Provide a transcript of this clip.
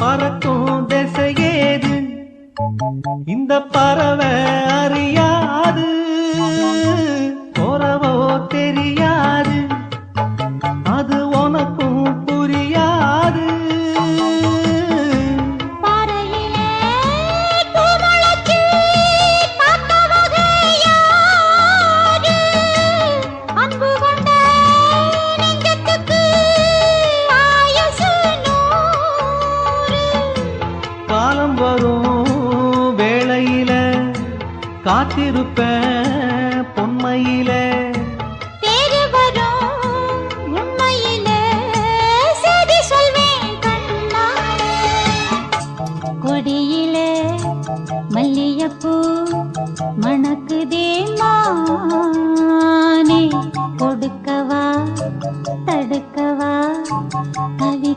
பறக்கும் திசையேது இந்த பறவை அறியாது போறவோ தெரியாது அது உனக்கும் புரியாது காலம் வரும் வேளையில காத்திருப்பேன்